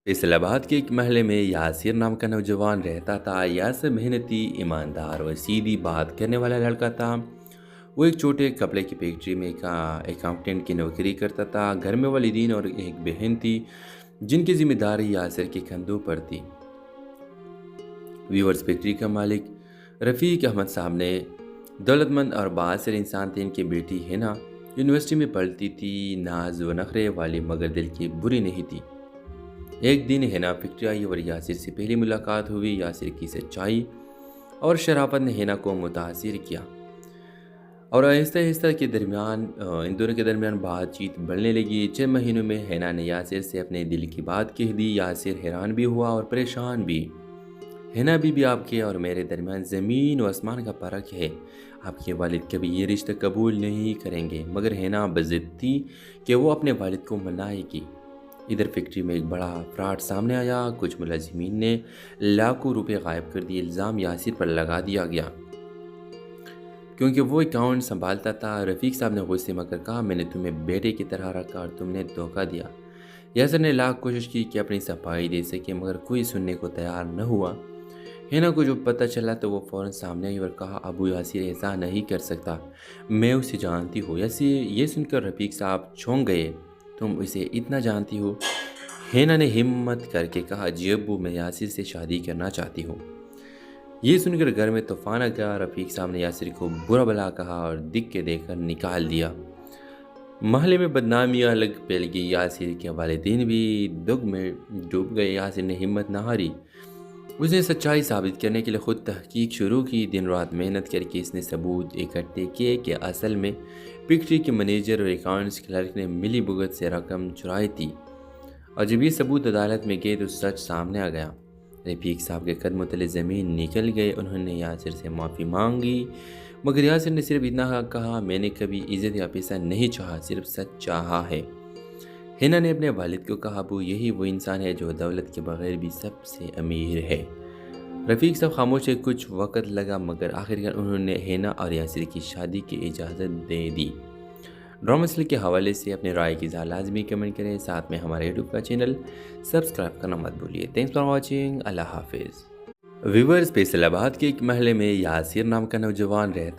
फैसल आबाद के एक महल में यासिर नाम का नौजवान रहता था। यासिर मेहनती, ईमानदार और सीधी बात करने वाला लड़का था। वो एक छोटे कपड़े की फैक्ट्री में एक अकाउंटेंट की नौकरी करता था। घर में वालिदीन और एक बहन थी जिनकी जिम्मेदारी यासिर के कंधों पर थी। वीवर्स फैक्ट्री का मालिक रफ़ीक अहमद साहब ने दौलतमंद और बासिर इंसान थे। इनकी बेटी हिना यूनिवर्सिटी में पढ़ती थी। नाज व नखरे वाली मगर दिल की बुरी नहीं थी। एक दिन हिना फैक्ट्री आई और यासिर से पहली मुलाकात हुई। यासिर की सच्चाई और शराफत ने हिना को मुतासिर किया और आहिस्ता आहिस्ता के दरमियान इन दोनों के दरमियान बातचीत बढ़ने लगी। 6 महीनों में हिना ने यासिर से अपने दिल की बात कह दी। यासिर हैरान भी हुआ और परेशान भी। हिना भी आपके और मेरे दरमियान ज़मीन व आसमान का फ़र्क है। आपके वालिद कभी ये रिश्ता कबूल नहीं करेंगे। मगर हिना बज़िद थी कि वो अपने वालिद को मनाएगी। इधर फैक्ट्री में एक बड़ा फ्रॉड सामने आया। कुछ मुलाजिमीन ने लाखों रुपए गायब कर दिए। इल्ज़ाम यासिर पर लगा दिया गया क्योंकि वो अकाउंट संभालता था। रफ़ीक साहब ने गुस्से में कहा, मैंने तुम्हें बेटे की तरह रखा और तुमने धोखा दिया। यासिर ने लाख कोशिश की कि अपनी सफाई दे सके मगर कोई सुनने को तैयार न हुआ। हिना को जो पता चला तो वो फ़ौरन सामने आई और कहा, अबू यासिर ऐसा नहीं कर सकता, मैं उसे जानती हूँ। यासिर ये सुनकर रफ़ीक साहब चौंक गए, तुम इसे इतना जानती हो? हिना ने हिम्मत करके कहा, जी अब्बू, मैं यासिर से शादी करना चाहती हूँ। ये सुनकर घर में तूफान आ गया। रफ़ीक साहब ने यासिर को बुरा भला कहा और दिख के देकर निकाल दिया। महल्ले में बदनामियाँ अलग फैल गई। यासिर के वालिदैन भी दुख में डूब गए। यासिर ने हिम्मत न हारी। उसने सच्चाई साबित करने के लिए खुद तहकीक शुरू की। दिन रात मेहनत करके इसने सबूत इकट्ठे किए कि असल में फैक्ट्री के मैनेजर और अकाउंट्स क्लर्क ने मिली भुगत से रकम चुराई थी। और जब ये सबूत अदालत में गए तो सच सामने आ गया। रफ़ीक साहब के कदमों तले ज़मीन निकल गए। उन्होंने यासिर से माफ़ी मांगी मगर यासिर ने सिर्फ इतना कहा, मैंने कभी इज़्ज़त या पैसा नहीं चाहा, सिर्फ सच चाहा है। हिना ने अपने वालिद को कहा, अबू, यही वो इंसान है जो दौलत के बगैर भी सबसे अमीर है। रफ़ीक साहब खामोश है। कुछ वक़्त लगा मगर आखिरकार उन्होंने हिना और यासिर की शादी की इजाज़त दे दी। ड्रामा सीरियल के हवाले से अपने राय की इज़हार लाजमी कमेंट करें। साथ में हमारे यूट्यूब का चैनल सब्सक्राइब करना मत भूलिए। Thanks for watching. अल्लाह हाफिज़। वीवर्स, फैसल आबाद के एक महल में यासिर नाम का नौजवान रहता